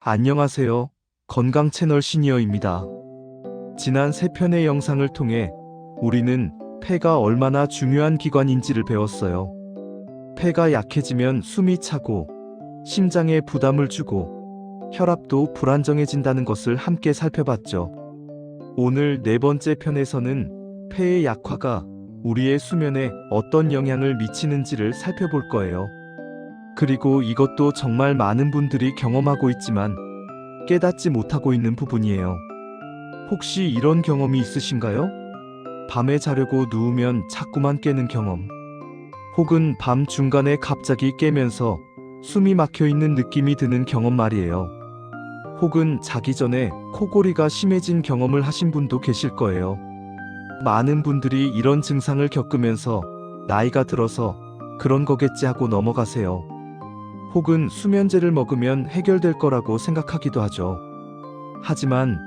안녕하세요. 건강 채널 시니어입니다. 지난 3편의 영상을 통해 우리는 폐가 얼마나 중요한 기관인지를 배웠어요. 폐가 약해지면 숨이 차고 심장에 부담을 주고 혈압도 불안정해진다는 것을 함께 살펴봤죠. 오늘 4번째 편에서는 폐의 약화가 우리의 수면에 어떤 영향을 미치는지를 살펴볼 거예요. 그리고 이것도 정말 많은 분들이 경험하고 있지만 깨닫지 못하고 있는 부분이에요. 혹시 이런 경험이 있으신가요? 밤에 자려고 누우면 자꾸만 깨는 경험. 혹은 밤 중간에 갑자기 깨면서 숨이 막혀 있는 느낌이 드는 경험 말이에요. 혹은 자기 전에 코골이가 심해진 경험을 하신 분도 계실 거예요. 많은 분들이 이런 증상을 겪으면서 나이가 들어서 그런 거겠지 하고 넘어가세요. 혹은 수면제를 먹으면 해결될 거라고 생각하기도 하죠. 하지만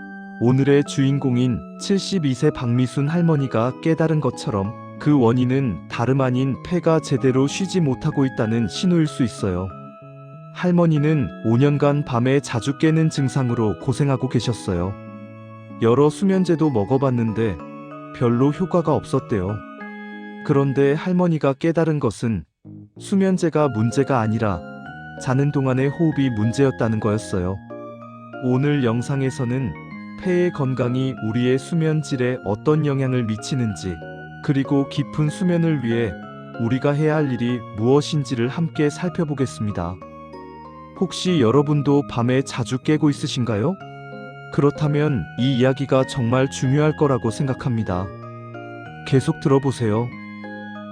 오늘의 주인공인 72세 박미순 할머니가 깨달은 것처럼 그 원인은 다름 아닌 폐가 제대로 쉬지 못하고 있다는 신호일 수 있어요. 할머니는 5년간 밤에 자주 깨는 증상으로 고생하고 계셨어요. 여러 수면제도 먹어봤는데 별로 효과가 없었대요. 그런데 할머니가 깨달은 것은 수면제가 문제가 아니라 자는 동안의 호흡이 문제였다는 거였어요. 오늘 영상에서는 폐의 건강이 우리의 수면 질에 어떤 영향을 미치는지, 그리고 깊은 수면을 위해 우리가 해야 할 일이 무엇인지를 함께 살펴보겠습니다. 혹시 여러분도 밤에 자주 깨고 있으신가요? 그렇다면 이 이야기가 정말 중요할 거라고 생각합니다. 계속 들어보세요.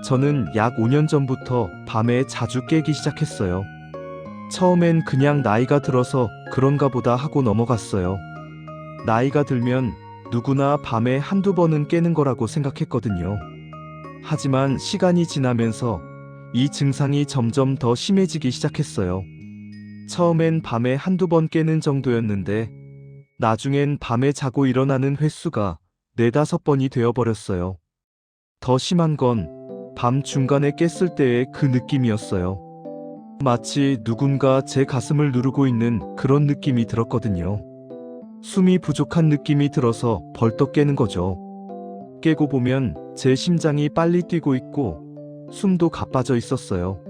저는 약 5년 전부터 밤에 자주 깨기 시작했어요. 처음엔 그냥 나이가 들어서 그런가 보다 하고 넘어갔어요. 나이가 들면 누구나 밤에 한두 번은 깨는 거라고 생각했거든요. 하지만 시간이 지나면서 이 증상이 점점 더 심해지기 시작했어요. 처음엔 밤에 한두 번 깨는 정도였는데 나중엔 밤에 자고 일어나는 횟수가 4~5번이 되어버렸어요. 더 심한 건 밤 중간에 깼을 때의 그 느낌이었어요. 마치 누군가 제 가슴을 누르고 있는 그런 느낌이 들었거든요. 숨이 부족한 느낌이 들어서 벌떡 깨는 거죠. 깨고 보면 제 심장이 빨리 뛰고 있고 숨도 가빠져 있었어요.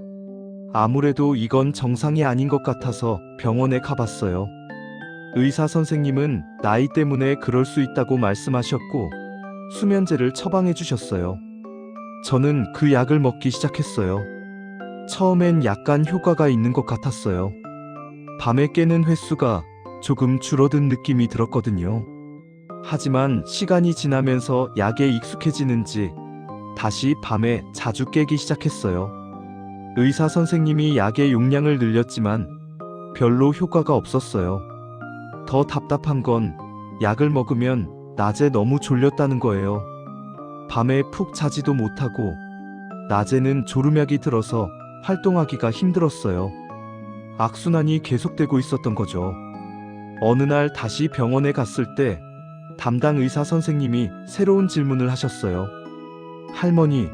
아무래도 이건 정상이 아닌 것 같아서 병원에 가봤어요. 의사 선생님은 나이 때문에 그럴 수 있다고 말씀하셨고 수면제를 처방해 주셨어요. 저는 그 약을 먹기 시작했어요. 처음엔 약간 효과가 있는 것 같았어요. 밤에 깨는 횟수가 조금 줄어든 느낌이 들었거든요. 하지만 시간이 지나면서 약에 익숙해지는지 다시 밤에 자주 깨기 시작했어요. 의사 선생님이 약의 용량을 늘렸지만 별로 효과가 없었어요. 더 답답한 건 약을 먹으면 낮에 너무 졸렸다는 거예요. 밤에 푹 자지도 못하고 낮에는 졸음약이 들어서 활동하기가 힘들었어요. 악순환이 계속되고 있었던 거죠. 어느 날 다시 병원에 갔을 때 담당 의사 선생님이 새로운 질문을 하셨어요. 할머니,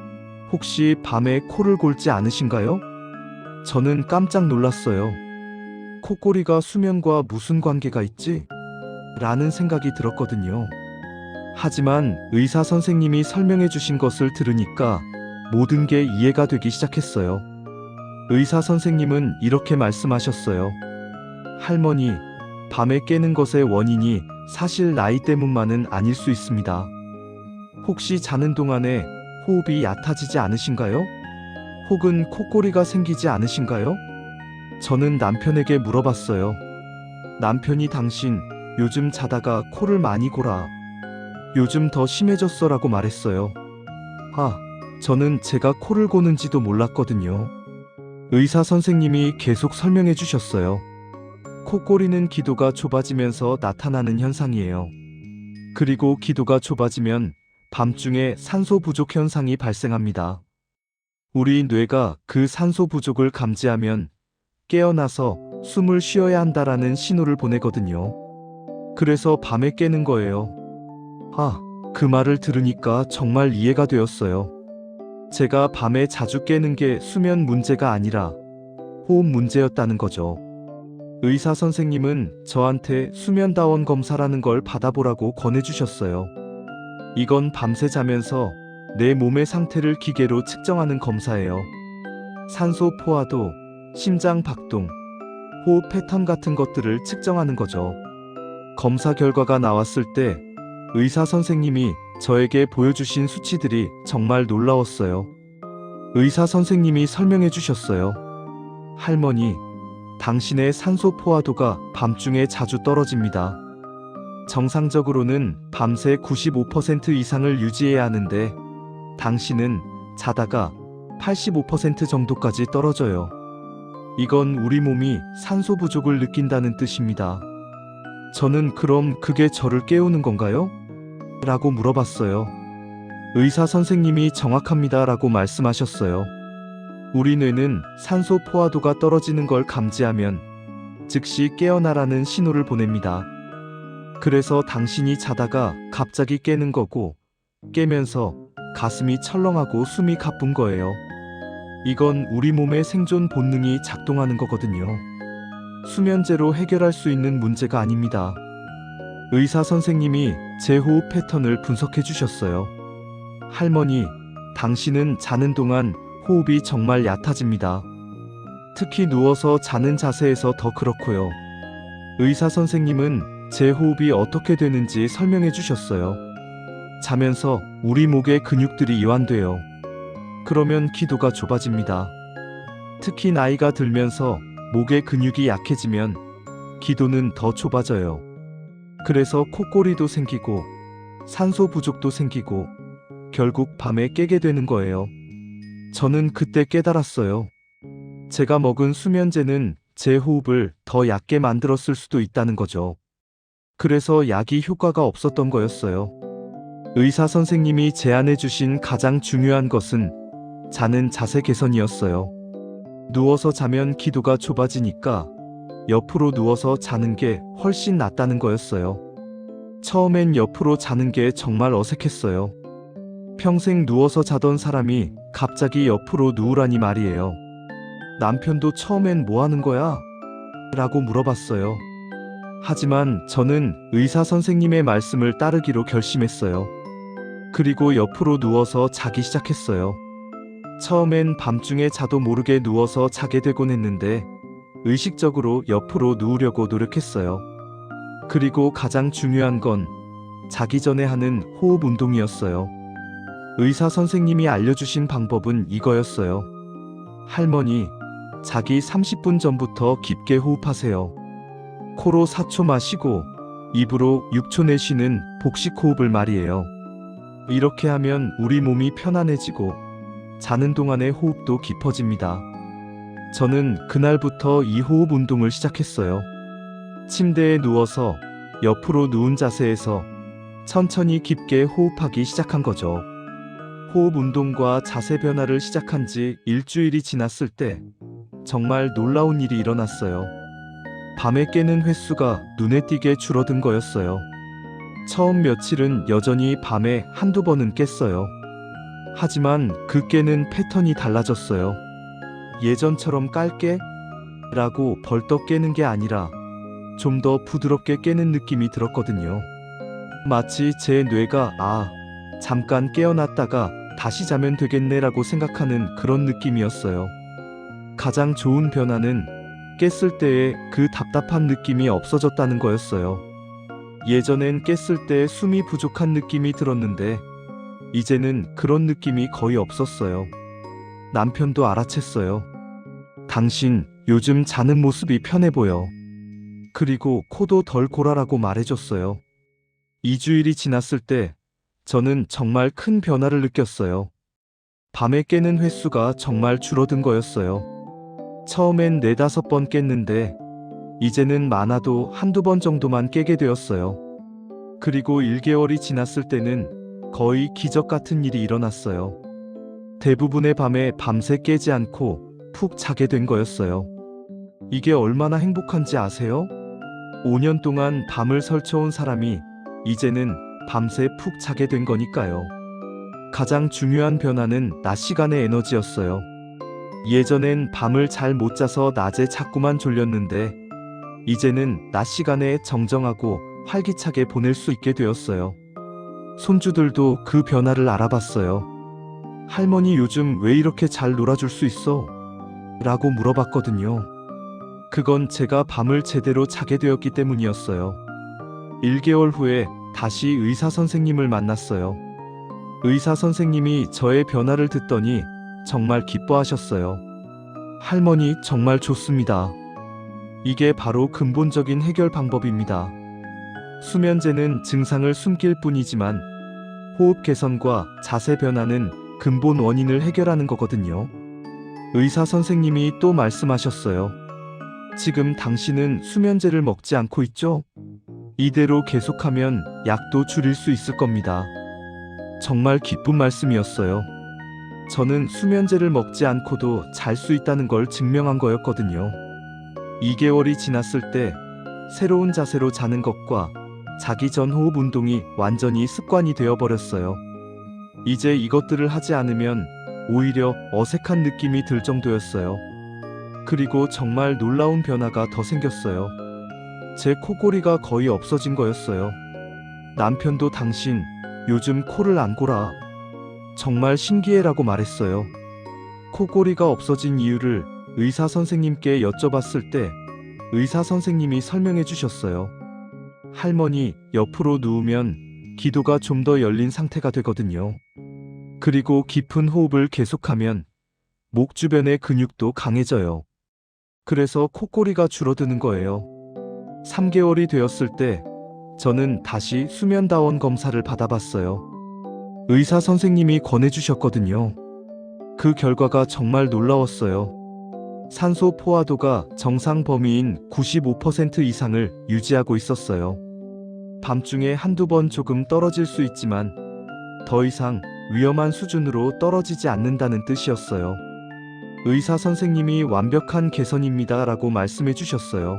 혹시 밤에 코를 골지 않으신가요? 저는 깜짝 놀랐어요. 코골이가 수면과 무슨 관계가 있지? 라는 생각이 들었거든요. 하지만 의사 선생님이 설명해 주신 것을 들으니까 모든 게 이해가 되기 시작했어요. 의사 선생님은 이렇게 말씀하셨어요. 할머니, 밤에 깨는 것의 원인이 사실 나이 때문만은 아닐 수 있습니다. 혹시 자는 동안에 호흡이 얕아지지 않으신가요? 혹은 콧골이가 생기지 않으신가요? 저는 남편에게 물어봤어요. 남편이 당신 요즘 자다가 코를 많이 골아. 요즘 더 심해졌어 라고 말했어요. 저는 제가 코를 고는지도 몰랐거든요. 의사 선생님이 계속 설명해 주셨어요. 코골이는 기도가 좁아지면서 나타나는 현상이에요. 그리고 기도가 좁아지면 밤중에 산소 부족 현상이 발생합니다. 우리 뇌가 그 산소 부족을 감지하면 깨어나서 숨을 쉬어야 한다라는 신호를 보내거든요. 그래서 밤에 깨는 거예요. 그 말을 들으니까 정말 이해가 되었어요. 제가 밤에 자주 깨는 게 수면 문제가 아니라 호흡 문제였다는 거죠. 의사 선생님은 저한테 수면다원 검사라는 걸 받아보라고 권해주셨어요. 이건 밤새 자면서 내 몸의 상태를 기계로 측정하는 검사예요. 산소 포화도, 심장 박동, 호흡 패턴 같은 것들을 측정하는 거죠. 검사 결과가 나왔을 때 의사 선생님이 저에게 보여주신 수치들이 정말 놀라웠어요. 의사 선생님이 설명해 주셨어요. 할머니, 당신의 산소 포화도가 밤중에 자주 떨어집니다. 정상적으로는 밤새 95% 이상을 유지해야 하는데 당신은 자다가 85% 정도까지 떨어져요. 이건 우리 몸이 산소 부족을 느낀다는 뜻입니다. 저는 그럼 그게 저를 깨우는 건가요? 라고 물어봤어요. 의사 선생님이 정확합니다 라고 말씀하셨어요. 우리 뇌는 산소 포화도가 떨어지는 걸 감지하면 즉시 깨어나라는 신호를 보냅니다. 그래서 당신이 자다가 갑자기 깨는 거고 깨면서 가슴이 철렁하고 숨이 가쁜 거예요. 이건 우리 몸의 생존 본능이 작동하는 거거든요. 수면제로 해결할 수 있는 문제가 아닙니다. 의사 선생님이 제 호흡 패턴을 분석해 주셨어요. 할머니, 당신은 자는 동안 호흡이 정말 얕아집니다. 특히 누워서 자는 자세에서 더 그렇고요. 의사 선생님은 제 호흡이 어떻게 되는지 설명해 주셨어요. 자면서 우리 목의 근육들이 이완돼요. 그러면 기도가 좁아집니다. 특히 나이가 들면서 목의 근육이 약해지면 기도는 더 좁아져요. 그래서 콧골이도 생기고 산소 부족도 생기고 결국 밤에 깨게 되는 거예요. 저는 그때 깨달았어요. 제가 먹은 수면제는 제 호흡을 더 얕게 만들었을 수도 있다는 거죠. 그래서 약이 효과가 없었던 거였어요. 의사 선생님이 제안해 주신 가장 중요한 것은 자는 자세 개선이었어요. 누워서 자면 기도가 좁아지니까 옆으로 누워서 자는 게 훨씬 낫다는 거였어요. 처음엔 옆으로 자는 게 정말 어색했어요. 평생 누워서 자던 사람이 갑자기 옆으로 누우라니 말이에요. 남편도 처음엔 뭐 하는 거야? 라고 물어봤어요. 하지만 저는 의사 선생님의 말씀을 따르기로 결심했어요. 그리고 옆으로 누워서 자기 시작했어요. 처음엔 밤중에 자도 모르게 누워서 자게 되곤 했는데 의식적으로 옆으로 누우려고 노력했어요. 그리고 가장 중요한 건 자기 전에 하는 호흡 운동이었어요. 의사 선생님이 알려주신 방법은 이거였어요. 할머니, 자기 30분 전부터 깊게 호흡하세요. 코로 4초 마시고 입으로 6초 내쉬는 복식 호흡을 말이에요. 이렇게 하면 우리 몸이 편안해지고 자는 동안의 호흡도 깊어집니다. 저는 그날부터 이 호흡 운동을 시작했어요. 침대에 누워서 옆으로 누운 자세에서 천천히 깊게 호흡하기 시작한 거죠. 호흡 운동과 자세 변화를 시작한 지 일주일이 지났을 때 정말 놀라운 일이 일어났어요. 밤에 깨는 횟수가 눈에 띄게 줄어든 거였어요. 처음 며칠은 여전히 밤에 한두 번은 깼어요. 하지만 그 깨는 패턴이 달라졌어요. 예전처럼 깔게? 라고 벌떡 깨는 게 아니라 좀 더 부드럽게 깨는 느낌이 들었거든요. 마치 제 뇌가 잠깐 깨어났다가 다시 자면 되겠네 라고 생각하는 그런 느낌이었어요. 가장 좋은 변화는 깼을 때의 그 답답한 느낌이 없어졌다는 거였어요. 예전엔 깼을 때 숨이 부족한 느낌이 들었는데 이제는 그런 느낌이 거의 없었어요. 남편도 알아챘어요. 당신 요즘 자는 모습이 편해 보여. 그리고 코도 덜 골아라고 말해줬어요. 2주일이 지났을 때 저는 정말 큰 변화를 느꼈어요. 밤에 깨는 횟수가 정말 줄어든 거였어요. 처음엔 4-5번 깼는데 이제는 많아도 한두 번 정도만 깨게 되었어요. 그리고 1개월이 지났을 때는 거의 기적 같은 일이 일어났어요. 대부분의 밤에 밤새 깨지 않고 푹 자게 된 거였어요. 이게 얼마나 행복한지 아세요? 5년 동안 밤을 설쳐온 사람이 이제는 밤새 푹 자게 된 거니까요. 가장 중요한 변화는 낮 시간의 에너지였어요. 예전엔 밤을 잘 못 자서 낮에 자꾸만 졸렸는데 이제는 낮 시간에 정정하고 활기차게 보낼 수 있게 되었어요. 손주들도 그 변화를 알아봤어요. 할머니 요즘 왜 이렇게 잘 놀아줄 수 있어? 라고 물어봤거든요. 그건 제가 밤을 제대로 자게 되었기 때문이었어요. 1개월 후에 다시 의사 선생님을 만났어요. 의사 선생님이 저의 변화를 듣더니 정말 기뻐하셨어요. 할머니 정말 좋습니다. 이게 바로 근본적인 해결 방법입니다. 수면제는 증상을 숨길 뿐이지만 호흡 개선과 자세 변화는 근본 원인을 해결하는 거거든요. 의사 선생님이 또 말씀하셨어요. 지금 당신은 수면제를 먹지 않고 있죠? 이대로 계속하면 약도 줄일 수 있을 겁니다. 정말 기쁜 말씀이었어요. 저는 수면제를 먹지 않고도 잘 수 있다는 걸 증명한 거였거든요. 2개월이 지났을 때 새로운 자세로 자는 것과 자기 전 호흡 운동이 완전히 습관이 되어버렸어요. 이제 이것들을 하지 않으면 오히려 어색한 느낌이 들 정도였어요. 그리고 정말 놀라운 변화가 더 생겼어요. 제 코골이가 거의 없어진 거였어요. 남편도 당신 요즘 코를 안 골아. 정말 신기해라고 말했어요. 코골이가 없어진 이유를 의사 선생님께 여쭤봤을 때 의사 선생님이 설명해 주셨어요. 할머니, 옆으로 누우면 기도가 좀 더 열린 상태가 되거든요. 그리고 깊은 호흡을 계속하면 목 주변의 근육도 강해져요. 그래서 코골이가 줄어드는 거예요. 3개월이 되었을 때 저는 다시 수면다원 검사를 받아봤어요. 의사 선생님이 권해주셨거든요. 그 결과가 정말 놀라웠어요. 산소 포화도가 정상 범위인 95% 이상을 유지하고 있었어요. 밤중에 한두 번 조금 떨어질 수 있지만 더 이상 위험한 수준으로 떨어지지 않는다는 뜻이었어요. 의사 선생님이 완벽한 개선입니다 라고 말씀해 주셨어요.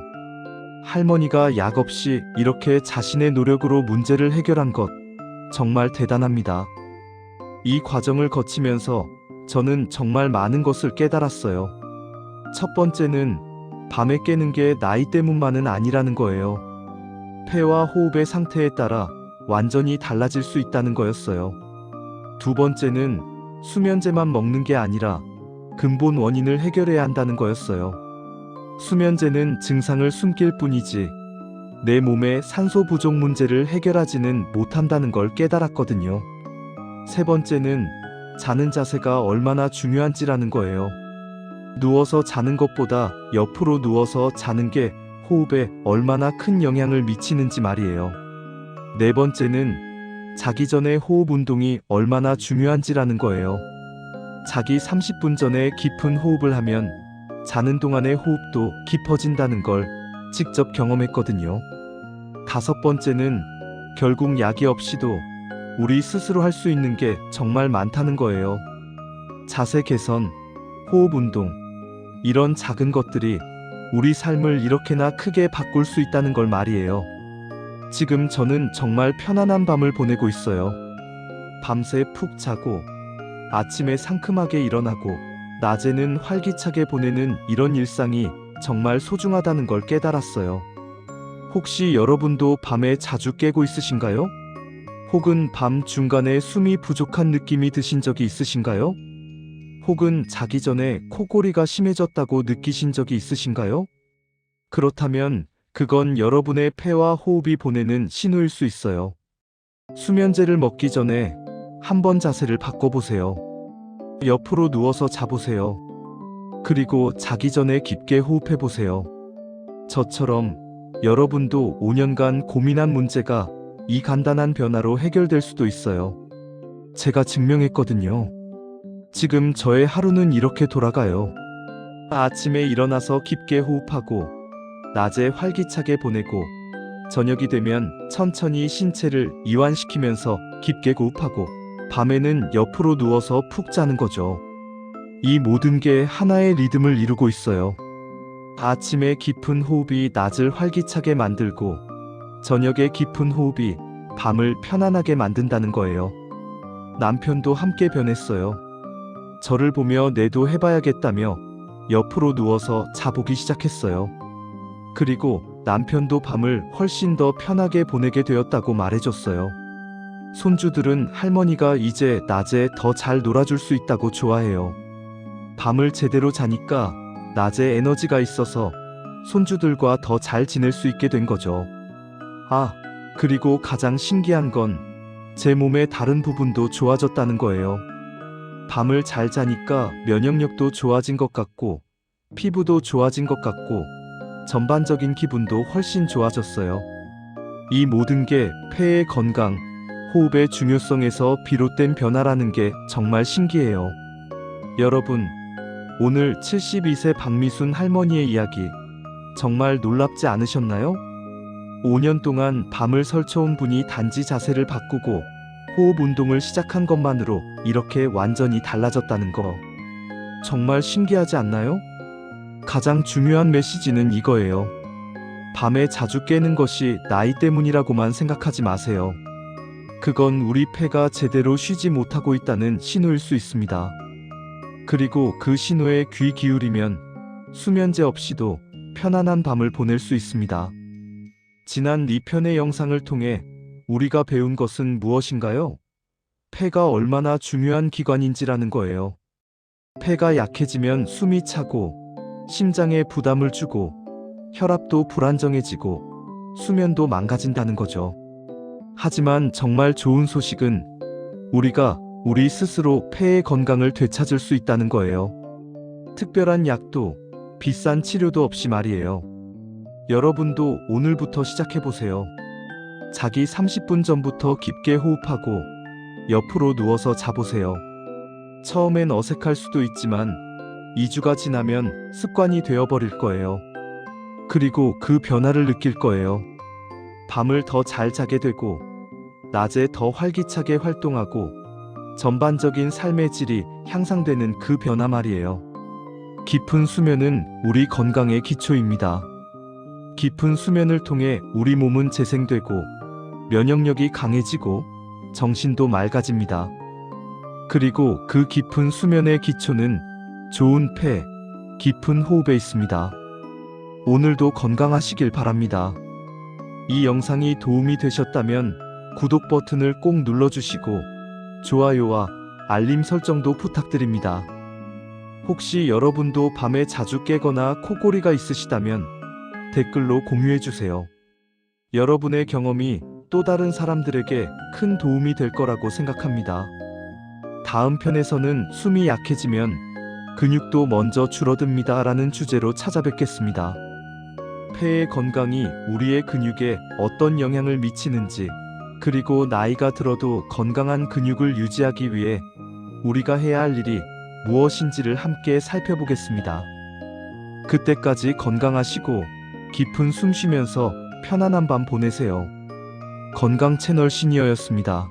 할머니가 약 없이 이렇게 자신의 노력으로 문제를 해결한 것 정말 대단합니다. 이 과정을 거치면서 저는 정말 많은 것을 깨달았어요. 첫 번째는 밤에 깨는 게 나이 때문만은 아니라는 거예요. 폐와 호흡의 상태에 따라 완전히 달라질 수 있다는 거였어요. 두 번째는 수면제만 먹는 게 아니라 근본 원인을 해결해야 한다는 거였어요. 수면제는 증상을 숨길 뿐이지 내 몸의 산소 부족 문제를 해결하지는 못한다는 걸 깨달았거든요. 세 번째는 자는 자세가 얼마나 중요한지라는 거예요. 누워서 자는 것보다 옆으로 누워서 자는 게 호흡에 얼마나 큰 영향을 미치는지 말이에요. 네 번째는 자기 전에 호흡 운동이 얼마나 중요한지라는 거예요. 자기 30분 전에 깊은 호흡을 하면 자는 동안의 호흡도 깊어진다는 걸 직접 경험했거든요. 다섯 번째는 결국 약이 없이도 우리 스스로 할 수 있는 게 정말 많다는 거예요. 자세 개선, 호흡 운동, 이런 작은 것들이 우리 삶을 이렇게나 크게 바꿀 수 있다는 걸 말이에요. 지금 저는 정말 편안한 밤을 보내고 있어요. 밤새 푹 자고 아침에 상큼하게 일어나고 낮에는 활기차게 보내는 이런 일상이 정말 소중하다는 걸 깨달았어요. 혹시 여러분도 밤에 자주 깨고 있으신가요? 혹은 밤 중간에 숨이 부족한 느낌이 드신 적이 있으신가요? 혹은 자기 전에 코골이가 심해졌다고 느끼신 적이 있으신가요? 그렇다면 그건 여러분의 폐와 호흡이 보내는 신호일 수 있어요. 수면제를 먹기 전에 한번 자세를 바꿔보세요. 옆으로 누워서 자보세요. 그리고 자기 전에 깊게 호흡해보세요. 저처럼 여러분도 5년간 고민한 문제가 이 간단한 변화로 해결될 수도 있어요. 제가 증명했거든요. 지금 저의 하루는 이렇게 돌아가요. 아침에 일어나서 깊게 호흡하고 낮에 활기차게 보내고 저녁이 되면 천천히 신체를 이완시키면서 깊게 호흡하고 밤에는 옆으로 누워서 푹 자는 거죠. 이 모든 게 하나의 리듬을 이루고 있어요. 아침에 깊은 호흡이 낮을 활기차게 만들고 저녁에 깊은 호흡이 밤을 편안하게 만든다는 거예요. 남편도 함께 변했어요. 저를 보며 내도 해봐야겠다며 옆으로 누워서 자보기 시작했어요. 그리고 남편도 밤을 훨씬 더 편하게 보내게 되었다고 말해줬어요. 손주들은 할머니가 이제 낮에 더 잘 놀아줄 수 있다고 좋아해요. 밤을 제대로 자니까 낮에 에너지가 있어서 손주들과 더 잘 지낼 수 있게 된 거죠. 아, 그리고 가장 신기한 건 제 몸의 다른 부분도 좋아졌다는 거예요. 밤을 잘 자니까 면역력도 좋아진 것 같고, 피부도 좋아진 것 같고, 전반적인 기분도 훨씬 좋아졌어요. 이 모든 게 폐의 건강, 호흡의 중요성에서 비롯된 변화라는 게 정말 신기해요. 여러분, 오늘 72세 박미순 할머니의 이야기 정말 놀랍지 않으셨나요? 5년 동안 밤을 설쳐온 분이 단지 자세를 바꾸고 호흡 운동을 시작한 것만으로 이렇게 완전히 달라졌다는 거 정말 신기하지 않나요? 가장 중요한 메시지는 이거예요. 밤에 자주 깨는 것이 나이 때문이라고만 생각하지 마세요. 그건 우리 폐가 제대로 쉬지 못하고 있다는 신호일 수 있습니다. 그리고 그 신호에 귀 기울이면 수면제 없이도 편안한 밤을 보낼 수 있습니다. 지난 2편의 영상을 통해 우리가 배운 것은 무엇인가요? 폐가 얼마나 중요한 기관인지라는 거예요. 폐가 약해지면 숨이 차고, 심장에 부담을 주고, 혈압도 불안정해지고, 수면도 망가진다는 거죠. 하지만 정말 좋은 소식은 우리가 우리 스스로 폐의 건강을 되찾을 수 있다는 거예요. 특별한 약도 비싼 치료도 없이 말이에요. 여러분도 오늘부터 시작해보세요. 자기 30분 전부터 깊게 호흡하고 옆으로 누워서 자보세요. 처음엔 어색할 수도 있지만 2주가 지나면 습관이 되어버릴 거예요. 그리고 그 변화를 느낄 거예요. 밤을 더 잘 자게 되고, 낮에 더 활기차게 활동하고, 전반적인 삶의 질이 향상되는 그 변화 말이에요. 깊은 수면은 우리 건강의 기초입니다. 깊은 수면을 통해 우리 몸은 재생되고, 면역력이 강해지고, 정신도 맑아집니다. 그리고 그 깊은 수면의 기초는 좋은 폐, 깊은 호흡에 있습니다. 오늘도 건강하시길 바랍니다. 이 영상이 도움이 되셨다면 구독 버튼을 꼭 눌러주시고 좋아요와 알림 설정도 부탁드립니다. 혹시 여러분도 밤에 자주 깨거나 코골이가 있으시다면 댓글로 공유해주세요. 여러분의 경험이 또 다른 사람들에게 큰 도움이 될 거라고 생각합니다. 다음 편에서는 숨이 약해지면 근육도 먼저 줄어듭니다 라는 주제로 찾아뵙겠습니다. 폐의 건강이 우리의 근육에 어떤 영향을 미치는지, 그리고 나이가 들어도 건강한 근육을 유지하기 위해 우리가 해야 할 일이 무엇인지를 함께 살펴보겠습니다. 그때까지 건강하시고 깊은 숨 쉬면서 편안한 밤 보내세요. 건강 채널 시니어였습니다.